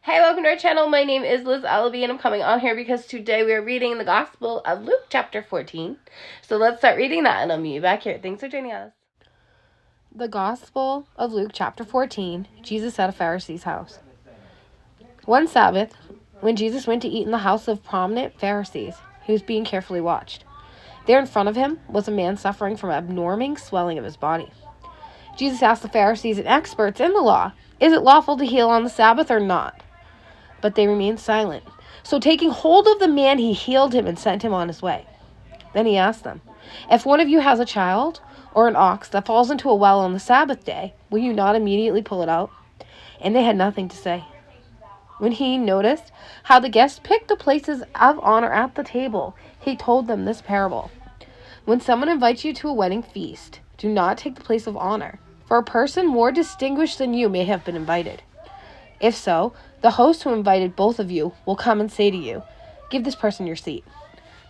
Hey, welcome to our channel. My name is Liz Allaby, and I'm coming on here because today we are reading the Gospel of Luke chapter 14. So let's start reading that, and I'll meet you back here. Thanks for joining us. The Gospel of Luke chapter 14, Jesus at a Pharisee's house. One Sabbath, when Jesus went to eat in the house of prominent Pharisees, he was being carefully watched. There in front of him was a man suffering from abnormal swelling of his body. Jesus asked the Pharisees and experts in the law, "Is it lawful to heal on the Sabbath or not?" But they remained silent. So taking hold of the man, he healed him and sent him on his way. Then he asked them, "If one of you has a child or an ox that falls into a well on the Sabbath day, will you not immediately pull it out?" And they had nothing to say. When he noticed how the guests picked the places of honor at the table, he told them this parable. When someone invites you to a wedding feast, do not take the place of honor, for a person more distinguished than you may have been invited. If so, the host who invited both of you will come and say to you, "Give this person your seat."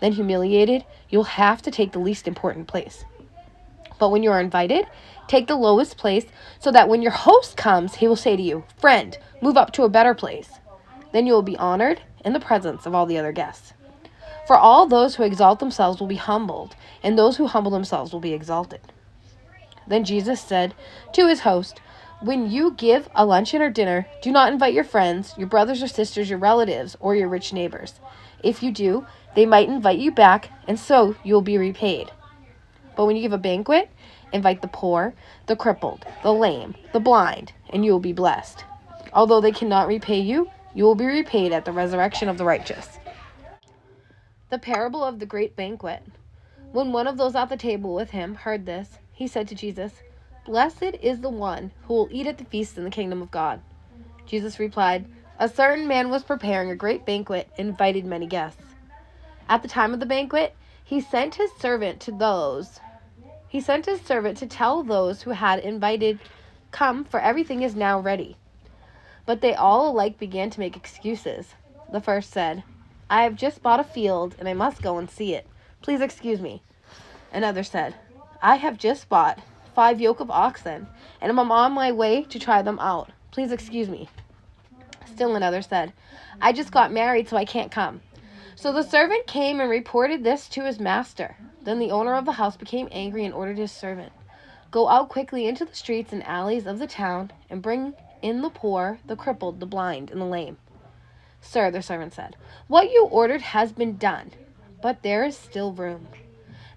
Then, humiliated, you'll have to take the least important place. But when you are invited, take the lowest place, so that when your host comes, he will say to you, "Friend, move up to a better place." Then you will be honored in the presence of all the other guests. For all those who exalt themselves will be humbled, and those who humble themselves will be exalted. Then Jesus said to his host, "When you give a luncheon or dinner, do not invite your friends, your brothers or sisters, your relatives, or your rich neighbors. If you do, they might invite you back, and so you will be repaid. But when you give a banquet, invite the poor, the crippled, the lame, the blind, and you will be blessed. Although they cannot repay you, you will be repaid at the resurrection of the righteous." The parable of the great banquet. When one of those at the table with him heard this, he said to Jesus, "Blessed is the one who will eat at the feast in the kingdom of God." Jesus replied, "A certain man was preparing a great banquet and invited many guests. At the time of the banquet, he sent his servant to tell those who had invited, 'Come, for everything is now ready.' But they all alike began to make excuses. The first said, 'I have just bought a field and I must go and see it. Please excuse me.' Another said, 'I have just bought 5 yoke of oxen, and am on my way to try them out. Please excuse me.' Still another said, 'I just got married, so I can't come.' So the servant came and reported this to his master. Then the owner of the house became angry and ordered his servant, 'Go out quickly into the streets and alleys of the town, and bring in the poor, the crippled, the blind, and the lame.' 'Sir,' the servant said, 'what you ordered has been done, but there is still room.'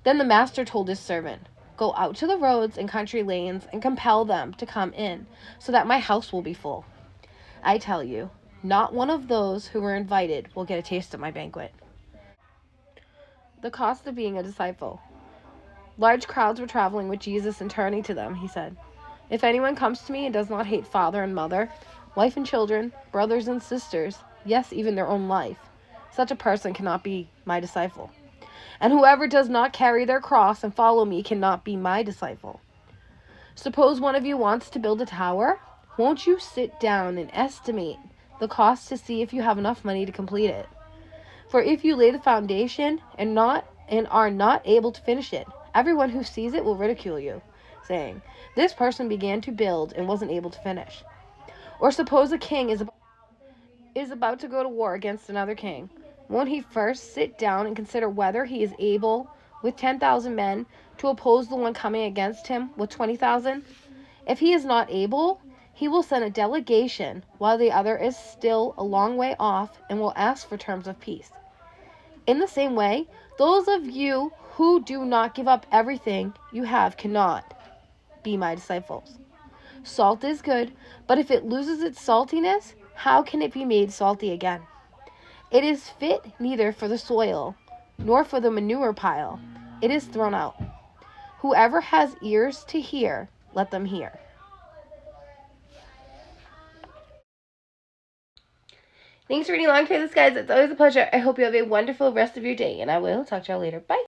Then the master told his servant, 'Go out to the roads and country lanes and compel them to come in, so that my house will be full. I tell you, not one of those who were invited will get a taste of my banquet.'" The cost of being a disciple. Large crowds were traveling with Jesus, and turning to them, he said, "If anyone comes to me and does not hate father and mother, wife and children, brothers and sisters, yes, even their own life, such a person cannot be my disciple. And whoever does not carry their cross and follow me cannot be my disciple. Suppose one of you wants to build a tower. Won't you sit down and estimate the cost to see if you have enough money to complete it? For if you lay the foundation and are not able to finish it, everyone who sees it will ridicule you, saying, 'This person began to build and wasn't able to finish.' Or suppose a king is about to go to war against another king. Won't he first sit down and consider whether he is able, with 10,000 men, to oppose the one coming against him with 20,000? If he is not able, he will send a delegation while the other is still a long way off and will ask for terms of peace. In the same way, those of you who do not give up everything you have cannot be my disciples. Salt is good, but if it loses its saltiness, how can it be made salty again? It is fit neither for the soil nor for the manure pile. It is thrown out. Whoever has ears to hear, let them hear." Thanks for reading along with this, guys. It's always a pleasure. I hope you have a wonderful rest of your day, and I will talk to y'all later. Bye.